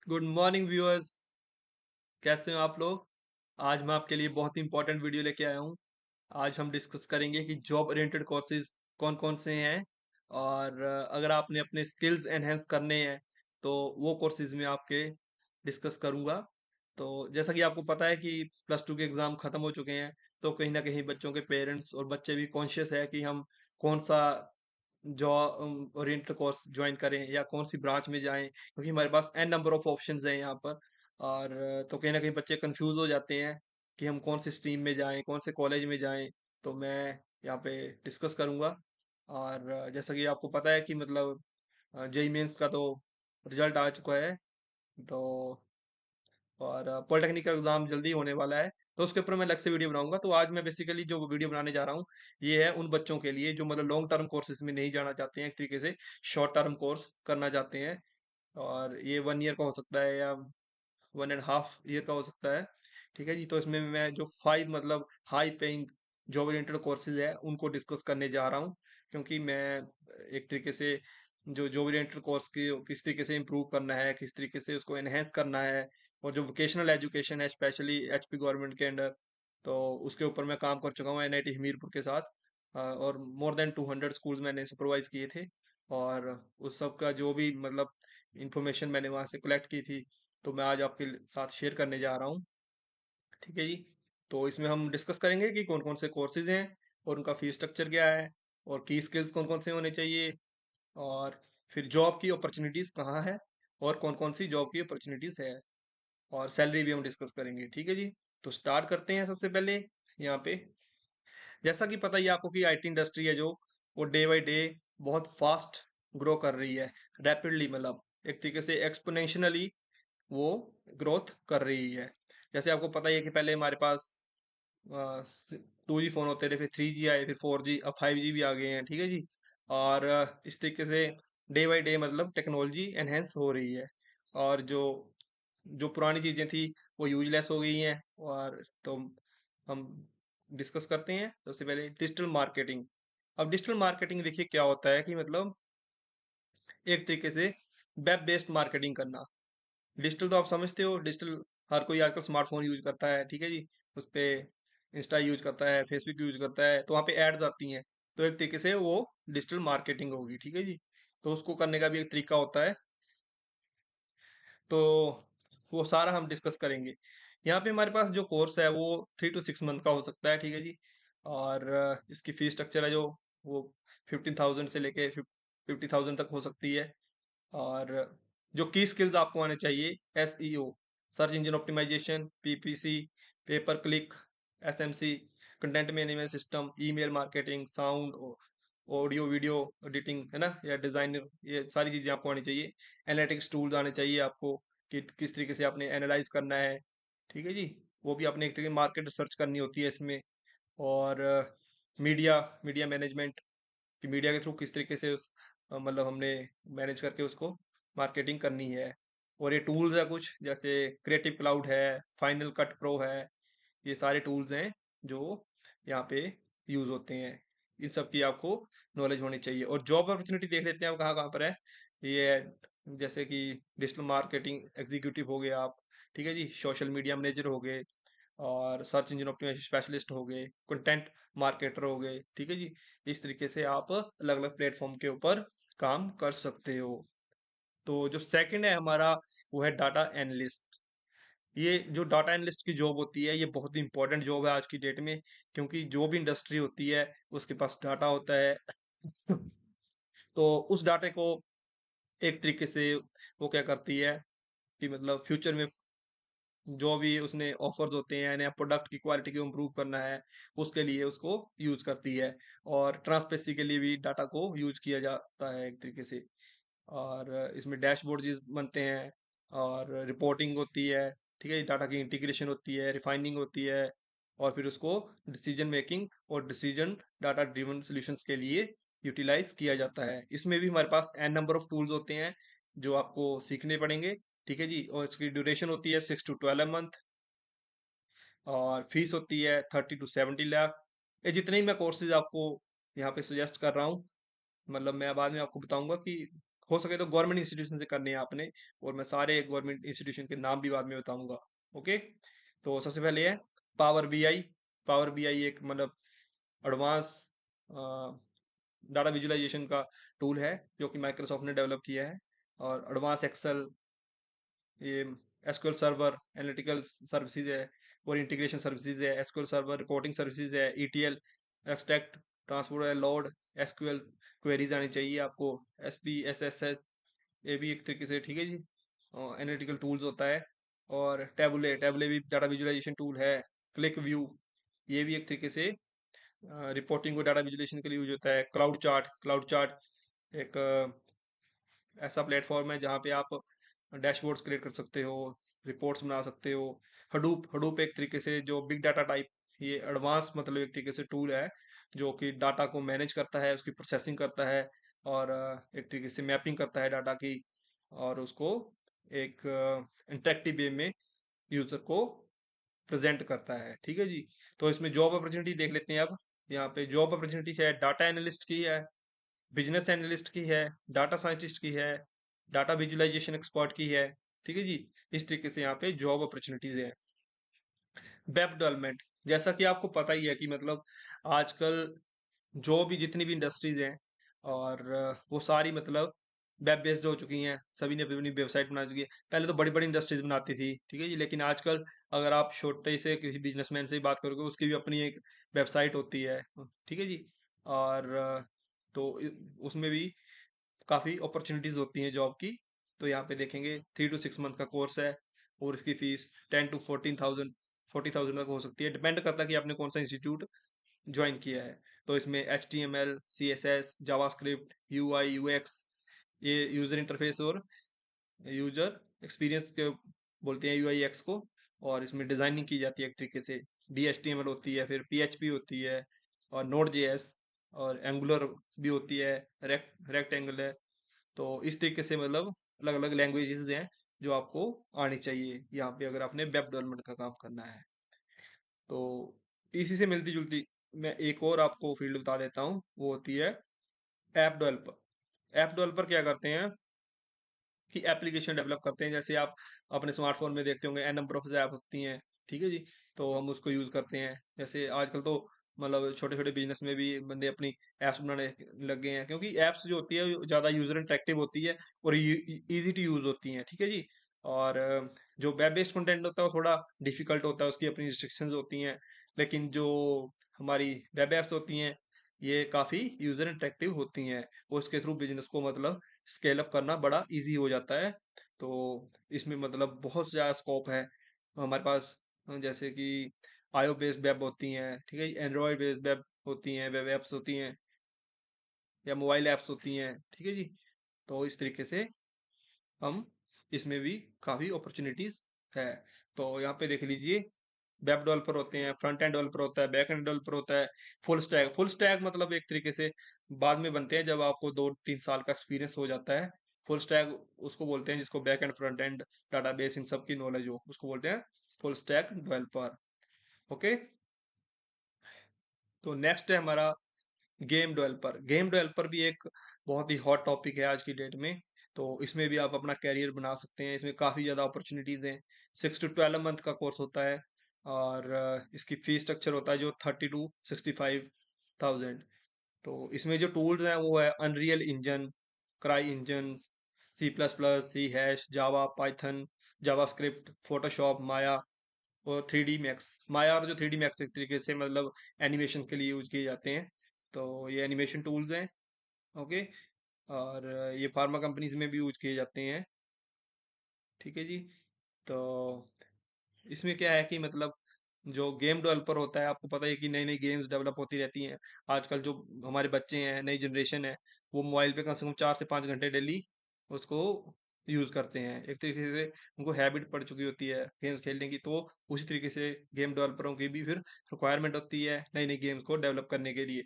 Good morning viewers. कैसे हो आप लोग? आज मैं आपके लिए बहुत ही इंपॉर्टेंट वीडियो लेके आया हूँ। आज हम डिस्कस करेंगे कि जॉब ओरिएंटेड कोर्सेज कौन कौन से हैं और अगर आपने अपने स्किल्स एनहेंस करने हैं तो वो कोर्सेज में आपके डिस्कस करूंगा। तो जैसा कि आपको पता है कि प्लस टू के एग्ज़ाम ख़त्म हो चुके हैं, तो कहीं ना कहीं बच्चों के पेरेंट्स और बच्चे भी कॉन्शियस है कि हम कौन सा जॉब ओरिएंटेड कोर्स ज्वाइन करें या कौन सी ब्रांच में जाएं, क्योंकि हमारे पास एन नंबर ऑफ ऑप्शंस हैं यहाँ पर। और तो कहीं ना कहीं बच्चे कंफ्यूज हो जाते हैं कि हम कौन सी स्ट्रीम में जाएं, कौन से कॉलेज में जाएं। तो मैं यहाँ पे डिस्कस करूंगा। और जैसा कि आपको पता है कि मतलब जेई मेंस का तो रिजल्ट आ चुका है। तो और पॉलिटेक्निक का एग्जाम जल्दी होने वाला है, तो उसके ऊपर मैं अलग से वीडियो बनाऊंगा। तो आज मैं बेसिकली जो वीडियो बनाने जा रहा हूँ ये है उन बच्चों के लिए जो मतलब लॉन्ग टर्म कोर्सेज में नहीं जाना चाहते हैं, एक तरीके से शॉर्ट टर्म कोर्स करना चाहते हैं। और ये 1 ईयर का हो सकता है या 1.5 ईयर का हो सकता है। ठीक है जी। तो इसमें मैं जो 5 मतलब high paying job oriented courses है उनको डिस्कस करने जा रहा हूँ, क्योंकि मैं एक तरीके से जो जॉब ओरिएंटेड कोर्स की किस तरीके से इम्प्रूव करना है, किस तरीके से उसको एनहेंस करना है, और जो वोकेशनल एजुकेशन है स्पेशली एचपी गवर्नमेंट के अंडर, तो उसके ऊपर मैं काम कर चुका हूँ एनआईटी हमीरपुर के साथ। और मोर देन 200 स्कूल्स मैंने सुपरवाइज किए थे। और उस सब का जो भी मतलब इंफॉर्मेशन मैंने वहां से कलेक्ट की थी, तो मैं आज आपके साथ शेयर करने जा रहा हूँ। ठीक है जी। तो इसमें हम डिस्कस करेंगे कि कौन कौन से कोर्सेज हैं और उनका फीस स्ट्रक्चर क्या है, और की स्किल्स कौन कौन से होने चाहिए, और फिर जॉब की अपॉर्चुनिटीज कहाँ है और कौन कौन सी जॉब की अपॉर्चुनिटीज है, और सैलरी भी हम डिस्कस करेंगे। ठीक है जी। तो स्टार्ट करते हैं सबसे पहले यहाँ पे। जैसा कि पता ही है आपको कि आईटी इंडस्ट्री है जो वो डे बाय डे बहुत फास्ट ग्रो कर रही है, रैपिडली, मतलब एक तरीके से एक्सपोनेंशियली वो ग्रोथ कर रही है। जैसे आपको पता ही है कि पहले हमारे पास 2G फोन होते थे, फिर 3G आए, फिर 4G, अब 5G भी आ गए हैं। ठीक है जी। और इस तरीके से डे बाय डे मतलब टेक्नोलॉजी एनहेंस हो रही है। और जो जो पुरानी चीजें थी वो यूजलेस हो गई हैं। और तो हम डिस्कस करते हैं सबसे पहले डिजिटल मार्केटिंग। अब डिजिटल मार्केटिंग देखिए क्या होता है कि मतलब एक तरीके से वेब बेस्ड मार्केटिंग करना। डिजिटल तो आप समझते हो, डिजिटल हर कोई आजकल स्मार्टफोन यूज करता है। ठीक है जी। उस पे इंस्टा यूज करता है, फेसबुक यूज करता है, तो वहाँ पे एड्स आती हैं। तो एक तरीके से वो डिजिटल मार्केटिंग होगी। ठीक है जी। तो उसको करने का भी एक तरीका होता है। तो वो सारा हम डिस्कस करेंगे। यहाँ पे हमारे पास जो कोर्स है वो 3 to 6 मंथ का हो सकता है। ठीक है जी। और इसकी फीस स्ट्रक्चर है जो वो 15,000 से लेके 50,000 तक हो सकती है। और जो की स्किल्स आपको आने चाहिए: SEO, search engine optimization, PPC, pay per click, SMC, content management system, email marketing, sound, audio video editing, है ना, या डिजाइनर, ये सारी चीजें आपको आनी चाहिए। एनालिटिक्स टूल्स आने चाहिए आपको कि किस तरीके से आपने एनालाइज करना है। ठीक है जी। वो भी आपने एक तरीके मार्केट रिसर्च करनी होती है इसमें। और मीडिया मीडिया मैनेजमेंट, कि मीडिया के थ्रू किस तरीके से मतलब हमने मैनेज करके उसको मार्केटिंग करनी है। और ये टूल्स है कुछ जैसे क्रिएटिव क्लाउड है, फाइनल कट प्रो है, ये सारे टूल्स हैं जो यहाँ पे यूज होते हैं। इन सब की आपको नॉलेज होनी चाहिए। और जॉब अपॉर्चुनिटी देख लेते हैं आप कहाँ कहाँ पर है। ये है जैसे कि डिजिटल मार्केटिंग एग्जीक्यूटिव हो गए आप। ठीक है जी। सोशल मीडिया मैनेजर हो गए, और सर्च इंजन ऑप्टिमाइजेशन स्पेशलिस्ट हो गए, कंटेंट मार्केटर हो गए। ठीक है जी। इस तरीके से आप अलग अलग प्लेटफॉर्म के ऊपर काम कर सकते हो। तो जो सेकंड है हमारा वो है डाटा एनालिस्ट। ये जो डाटा एनालिस्ट की जॉब होती है ये बहुत ही इंपॉर्टेंट जॉब है आज की डेट में, क्योंकि जो भी इंडस्ट्री होती है उसके पास डाटा होता है। तो उस डाटे को एक तरीके से वो क्या करती है कि मतलब फ्यूचर में जो भी उसने ऑफर्स होते हैं नया प्रोडक्ट की क्वालिटी को इम्प्रूव करना है, उसके लिए उसको यूज करती है। और ट्रांसपेरेंसी के लिए भी डाटा को यूज किया जाता है एक तरीके से। और इसमें डैशबोर्ड बनते हैं, और रिपोर्टिंग होती है। ठीक है, डाटा की इंटीग्रेशन होती है, रिफाइनिंग होती है, और फिर उसको डिसीजन मेकिंग और डिसीजन डाटा ड्रिवन सॉल्यूशंस के लिए यूटिलाइज किया जाता है। इसमें भी हमारे पास एन नंबर ऑफ टूल्स होते हैं जो आपको सीखने पड़ेंगे। ठीक है जी। और इसकी ड्यूरेशन होती है 6 to 12 मंथ, और फीस होती है 30 to 70 लाख। ये जितने ही मैं कोर्सेज आपको यहाँ पे सजेस्ट कर रहा हूँ, मतलब मैं बाद में आपको बताऊंगा कि हो सके तो गवर्नमेंट इंस्टीट्यूशन से करनी है आपने, और मैं सारे गवर्नमेंट इंस्टीट्यूशन के नाम भी बाद में बताऊंगा। ओके, तो सबसे पहले है पावर बीआई। पावर बीआई एक मतलब एडवांस डाटा विजुअलाइजेशन का टूल है जो कि माइक्रोसॉफ्ट ने डेवलप किया है। और एडवांस एक्सेल, ये एसक्यूएल सर्वर एनालिटिकल सर्विसेज है, और इंटीग्रेशन सर्विसेज है, एसक्यूएल सर्वर रिपोर्टिंग सर्विसेज है, ईटीएल एक्सट्रैक्ट ट्रांसपोर्ट है, लोड एसक्यूएल क्वेरीज आनी चाहिए आपको, एसपी एसएसएस, ये भी एक तरीके से ठीक है जी, एनालिटिकल टूल्स होता है। और टैबुले टैबुले भी डाटा विजुअलाइजेशन टूल है। क्लिक व्यू, ये भी एक तरीके से रिपोर्टिंग को डाटा विजुअलाइजेशन के लिए यूज होता है। क्लाउड चार्ट, क्लाउड चार्ट एक ऐसा प्लेटफॉर्म है जहाँ पे आप डैशबोर्ड्स क्रिएट कर सकते हो, रिपोर्ट्स बना सकते हो। हडूप, हडूप एक तरीके से जो बिग डाटा टाइप, ये एडवांस मतलब एक तरीके से टूल है जो कि डाटा को मैनेज करता है, उसकी प्रोसेसिंग करता है, और एक तरीके से मैपिंग करता है डाटा की, और उसको एक इंटरेक्टिव वे में यूजर को प्रेजेंट करता है। ठीक है जी, तो इसमें जॉब अपॉर्चुनिटी देख लेते हैं अब। यहाँ पे जॉब अपॉर्चुनिटी है, डाटा एनालिस्ट की है, बिजनेस एनालिस्ट की है, डाटा साइंटिस्ट की है, डाटा विजुअलाइजेशन एक्सपर्ट की है। ठीक है जी, इस तरीके से यहाँ पे जॉब अपॉर्चुनिटीज है। वेब डेवलपमेंट, जैसा कि आपको पता ही है कि मतलब आजकल जो भी जितनी भी इंडस्ट्रीज हैं, और वो सारी मतलब वेब बेस्ड हो चुकी हैं, सभी ने अपनी अपनी वेबसाइट बना चुकी है। पहले तो बड़ी बड़ी इंडस्ट्रीज बनाती थी, ठीक है जी, लेकिन आजकल अगर आप छोटे से किसी बिजनेसमैन से ही बात करोगे, उसकी भी अपनी एक वेबसाइट होती है। ठीक है जी, और तो उसमें भी काफ़ी अपॉर्चुनिटीज़ होती हैं जॉब की। तो यहाँ पे देखेंगे 3 to 6 मंथ का कोर्स है, और इसकी फीस 10 to 14,000, 40,000 तक हो सकती है, डिपेंड करता है कि आपने कौन सा इंस्टीट्यूट ज्वाइन किया है। तो इसमें HTML, CSS, JavaScript, UI UX, ये यूजर इंटरफेस और यूजर एक्सपीरियंस के बोलते हैं, UI UX को। और इसमें डिजाइनिंग की जाती है एक तरीके से, DHTML होती है, फिर PHP होती है, और Node.js, और एंगुलर भी होती है, रेक्टेंगल है। तो इस तरीके से मतलब अलग अलग लैंग्वेजेस हैं जो आपको आनी चाहिए यहाँ पे अगर आपने वेब डेवलपमेंट का काम करना है। तो इसी से मिलती जुलती मैं एक और आपको फील्ड बता देता हूँ, वो होती है ऐप डेवलपर। ऐप डेवलपर क्या करते हैं कि एप्लीकेशन डेवलप करते हैं। जैसे आप अपने स्मार्टफोन में देखते होंगे एन नंबर ऑफ ऐप होती हैं, ठीक है जी, तो हम उसको यूज करते हैं। जैसे आजकल तो मतलब छोटे छोटे बिजनेस में भी बंदे अपनी एप्स बनाने लग गए हैं, क्योंकि एप्स जो होती है वो ज्यादा यूजर इंटरेक्टिव होती है, और इजी टू यूज होती हैं। ठीक है जी, और जो वेब बेस्ड कंटेंट होता है वो थोड़ा डिफिकल्ट होता है, उसकी अपनी रिस्ट्रिक्शंस होती हैं। लेकिन जो हमारी वेब एप्स होती हैं, ये काफी यूजर इंटरेक्टिव होती हैं, और उसके थ्रू बिजनेस को मतलब स्केल अप करना बड़ा इजी हो जाता है। तो इसमें मतलब बहुत ज़्यादा स्कोप है हमारे पास। जैसे कि आईओ बेस्ड वेब होती हैं, ठीक है, एंड्रॉयड बेस्ड वेब होती हैं, वेब एप्स होती हैं, या मोबाइल एप्स होती हैं। ठीक है जी, तो इस तरीके से हम इसमें भी काफ़ी अपॉर्चुनिटीज है। तो यहाँ पे देख लीजिए, वेब डेवलपर होते हैं, फ्रंट एंड डेवलपर होता है, बैक एंड डेवलपर होता है, फुल स्टैक। फुल स्टैक मतलब एक तरीके से बाद में बनते हैं जब आपको 2-3 साल का एक्सपीरियंस हो जाता है। फुल स्टैक उसको बोलते हैं जिसको back end front end database इन सब की नॉलेज हो, उसको बोलते हैं फुल स्टैक डेवलपर। ओके, तो नेक्स्ट है हमारा गेम डेवलपर। गेम डेवलपर भी एक बहुत ही हॉट टॉपिक है आज की डेट में। तो इसमें भी आप अपना कैरियर बना सकते हैं, इसमें काफ़ी ज़्यादा अपॉर्चुनिटीज़ हैं। 6 to 12 मंथ का कोर्स होता है, और इसकी फीस स्ट्रक्चर होता है जो 30 to 65,000। तो इसमें जो टूल्स हैं वो है unreal engine, cry engine, C++, C hash, Java, Python, JavaScript, Photoshop, Maya, और 3D मैक्स। माया और जो 3D मैक्स एक तरीके से मतलब एनिमेशन के लिए यूज किए जाते हैं। तो ये एनिमेशन टूल्स हैं। ओके, और ये फार्मा कंपनीज में भी यूज किए जाते हैं। ठीक है जी, तो इसमें क्या है कि मतलब जो गेम डेवलपर होता है, आपको पता है कि नई नई गेम्स डेवलप होती रहती हैं। आजकल जो हमारे बच्चे हैं, नई जनरेशन है, वो मोबाइल पे कम से कम 4 से 5 घंटे डेली उसको यूज करते हैं। एक तरीके से उनको हैबिट पड़ चुकी होती है गेम्स खेलने की। तो उसी तरीके से गेम डेवलपरों की भी फिर रिक्वायरमेंट होती है नई नई गेम्स को डेवलप करने के लिए।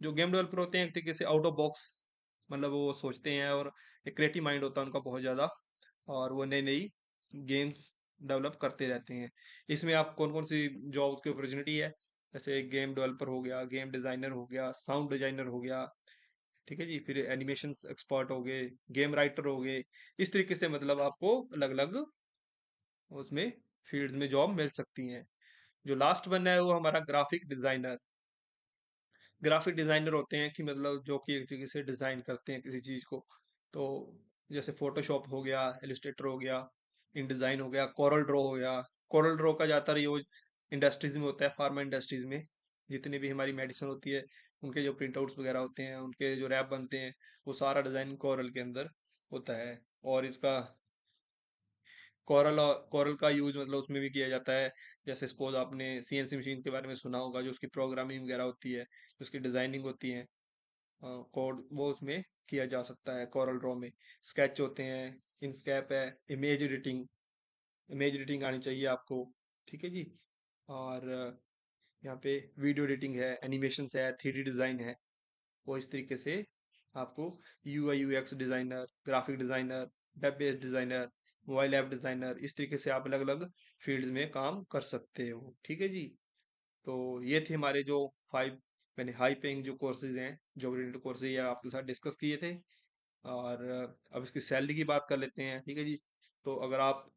जो गेम डेवलपर होते हैं एक तरीके से आउट ऑफ बॉक्स मतलब वो सोचते हैं, और एक क्रिएटिव माइंड होता है उनका बहुत ज़्यादा, और वो नई नई गेम्स डेवलप करते रहते हैं। इसमें आप कौन कौन सी जॉब की अपॉर्चुनिटी है, जैसे गेम डेवलपर हो गया, गेम डिजाइनर हो गया, साउंड डिजाइनर हो गया, ठीक है जी। फिर एनिमेशन एक्सपर्ट हो गए, गेम राइटर हो गए। इस तरीके से मतलब आपको अलग अलग उसमें फील्ड में जॉब मिल सकती हैं। जो लास्ट वन है वो हमारा ग्राफिक डिजाइनर। ग्राफिक डिजाइनर होते हैं कि मतलब जो कि एक तरीके से डिजाइन करते हैं किसी चीज को। तो जैसे फोटोशॉप हो गया, इलस्ट्रेटर हो गया, इन डिजाइन हो गया, कोरल ड्रॉ हो गया। कोरल ड्रॉ का ज्यादातर यूज इंडस्ट्रीज में होता है, फार्मा इंडस्ट्रीज में। जितनी भी हमारी मेडिसिन होती है, उनके जो प्रिंट आउट्स वगैरह होते हैं, उनके जो रैप बनते हैं, वो सारा डिजाइन कोरल के अंदर होता है। और इसका कोरल का यूज मतलब उसमें भी किया जाता है। जैसे सपोज आपने सीएनसी मशीन के बारे में सुना होगा, जो उसकी प्रोग्रामिंग वगैरह होती है, उसकी डिजाइनिंग होती है, कोड वो उसमें किया जा सकता है कोरल ड्रॉ में। स्केच होते हैं, इंस्कैप है, इमेज एडिटिंग आनी चाहिए आपको। ठीक है जी। और यहाँ पे वीडियो एडिटिंग है, एनिमेशन है, 3D डिजाइन है। वो इस तरीके से आपको UI UX designer, graphic designer, web based designer, mobile app designer, इस तरीके से आप अलग अलग फील्ड में काम कर सकते हो। ठीक है जी। तो ये थे हमारे जो 5 मैंने हाई पेइंग जो कोर्सेज हैं, जॉब रिलेटेड कोर्सेज, ये आपके साथ डिस्कस किए थे। और अब इसकी सैलरी की बात कर लेते हैं। ठीक है जी। तो अगर आप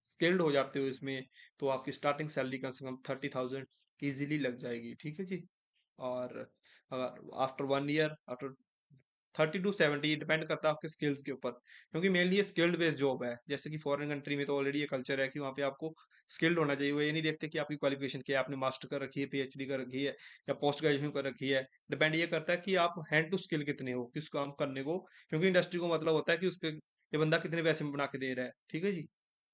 स्किल्ड हो जाते हो इसमें, तो आपकी स्टार्टिंग सैलरी कम से कम 30,000 ईजिली लग जाएगी। ठीक है जी। और अगर after 1 year, after 30 to 70 depend करता है आपके स्किल्स के ऊपर। क्योंकि मेनली ये स्किल्ड बेस्ड जॉब है। जैसे कि फॉरेन कंट्री में तो ऑलरेडी ये कल्चर है कि वहाँ पे आपको स्किल्ड होना चाहिए। वो ये नहीं देखते कि आपकी क्वालिफिकेशन क्या है, आपने मास्टर कर रखी है, PhD कर रखी है, या पोस्ट ग्रेजुएशन कर रखी है। डिपेंड ये करता है कि आप हैंड टू स्किल कितने हो किस काम करने को। क्योंकि इंडस्ट्री को मतलब होता है कि उसके ये बंदा कितने पैसे में बना के दे रहा है। ठीक है जी।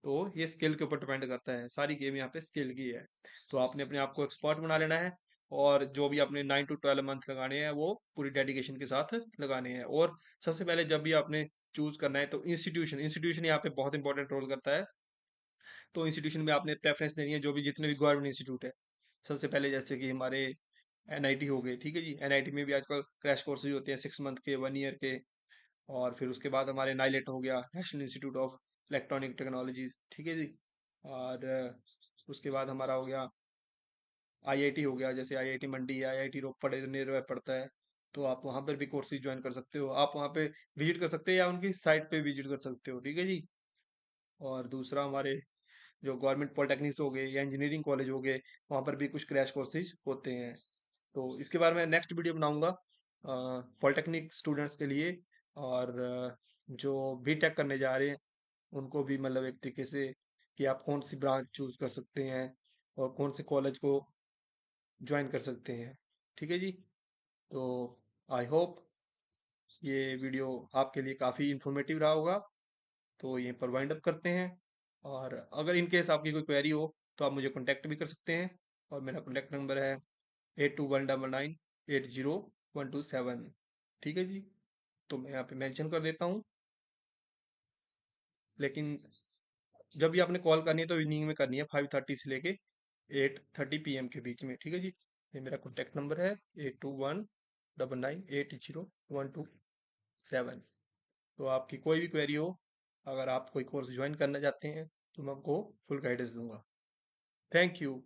तो ये स्किल के ऊपर डिपेंड करता है, सारी गेम यहाँ पे स्किल की है। तो आपने अपने आप को एक्सपर्ट बना लेना है। और जो भी आपने 9 to 12 मंथ लगाने हैं, वो पूरी डेडिकेशन के साथ लगाने हैं। और सबसे पहले जब भी आपने चूज करना है, तो इंस्टीट्यूशन इंस्टीट्यूशन यहाँ पे बहुत इंपॉर्टेंट रोल करता है। तो इंस्टीट्यूशन में आपने प्रेफरेंस देनी है, जो भी जितने भी गवर्नमेंट इंस्टीट्यूट है। सबसे पहले जैसे कि हमारे NIT हो गए। ठीक है जी। NIT में भी आजकल क्रैश कोर्सेज होते हैं, 6 मंथ के, 1 ईयर के। और फिर उसके बाद हमारे नाइलेट हो गया, national institute of electronic technologies. ठीक है जी। और उसके बाद हमारा हो गया IIT हो गया। जैसे IIT मंडी या IIT रोपड़ नियर पड़ता है, तो आप वहाँ पर भी कोर्सेज ज्वाइन कर सकते हो। आप वहाँ पे विजिट कर सकते हो या उनकी साइट पे विजिट कर सकते हो। ठीक है जी। और दूसरा हमारे जो गवर्नमेंट पॉलिटेक्निक्स हो गए या इंजीनियरिंग कॉलेज हो गए, वहाँ पर भी कुछ क्रैश कोर्सेज होते हैं। तो इसके बारे में नेक्स्ट वीडियो बनाऊंगा पॉलिटेक्निक स्टूडेंट्स के लिए। और जो B.Tech करने जा रहे हैं, उनको भी मतलब एक तरीके से कि आप कौन सी ब्रांच चूज कर सकते हैं और कौन से कॉलेज को ज्वाइन कर सकते हैं। ठीक है जी। तो आई होप ये वीडियो आपके लिए काफ़ी इंफॉर्मेटिव रहा होगा। तो यहीं पर वाइंड अप करते हैं। और अगर इन केस आपकी कोई क्वेरी हो, तो आप मुझे कॉन्टैक्ट भी कर सकते हैं। और मेरा कॉन्टैक्ट नंबर है 8219980127। ठीक है जी। तो मैं यहाँ पे मेंशन कर देता हूँ। लेकिन जब भी आपने कॉल करनी है, तो इवनिंग में करनी है, 5:30 से लेके 8:30 PM के बीच में। ठीक है जी। ये मेरा कॉन्टैक्ट नंबर है 8219980127। तो आपकी कोई भी क्वेरी हो, अगर आप कोई कोर्स ज्वाइन करना चाहते हैं, तो मैं आपको फुल गाइडेंस दूंगा। Thank you.